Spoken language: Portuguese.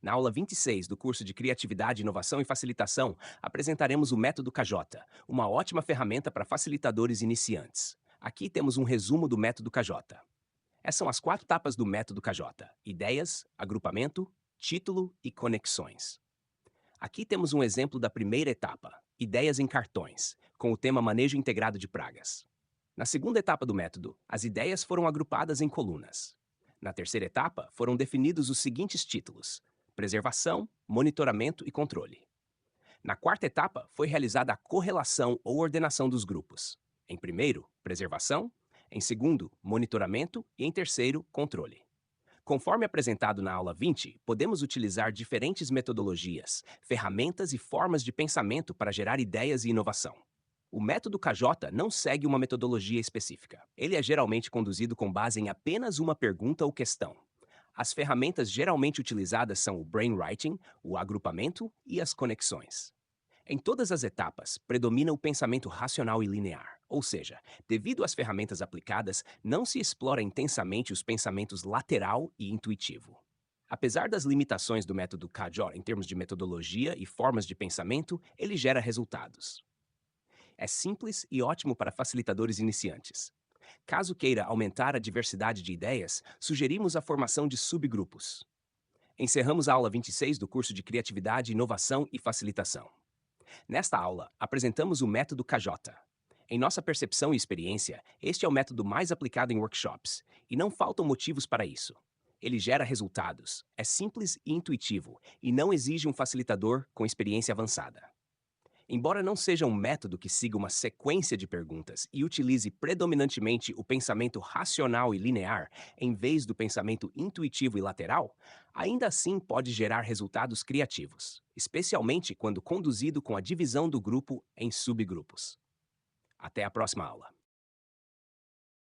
Na aula 26 do curso de Criatividade, Inovação e Facilitação, apresentaremos o método KJ, uma ótima ferramenta para facilitadores iniciantes. Aqui temos um resumo do método KJ. Essas são as 4 etapas do método KJ: ideias, agrupamento, título e conexões. Aqui temos um exemplo da primeira etapa, ideias em cartões, com o tema manejo integrado de pragas. Na segunda etapa do método, as ideias foram agrupadas em colunas. Na terceira etapa, foram definidos os seguintes títulos: preservação, monitoramento e controle. Na quarta etapa, foi realizada a correlação ou ordenação dos grupos. Em primeiro, preservação; em segundo, monitoramento; e em terceiro, controle. Conforme apresentado na aula 20, podemos utilizar diferentes metodologias, ferramentas e formas de pensamento para gerar ideias e inovação. O método KJ não segue uma metodologia específica. Ele é geralmente conduzido com base em apenas uma pergunta ou questão. As ferramentas geralmente utilizadas são o brainwriting, o agrupamento e as conexões. Em todas as etapas, predomina o pensamento racional e linear, ou seja, devido às ferramentas aplicadas, não se explora intensamente os pensamentos lateral e intuitivo. Apesar das limitações do método KJ em termos de metodologia e formas de pensamento, ele gera resultados. É simples e ótimo para facilitadores iniciantes. Caso queira aumentar a diversidade de ideias, sugerimos a formação de subgrupos. Encerramos a aula 26 do curso de Criatividade, Inovação e Facilitação. Nesta aula, apresentamos o método KJ. Em nossa percepção e experiência, este é o método mais aplicado em workshops, e não faltam motivos para isso. Ele gera resultados, é simples e intuitivo, e não exige um facilitador com experiência avançada. Embora não seja um método que siga uma sequência de perguntas e utilize predominantemente o pensamento racional e linear, em vez do pensamento intuitivo e lateral, ainda assim pode gerar resultados criativos, especialmente quando conduzido com a divisão do grupo em subgrupos. Até a próxima aula.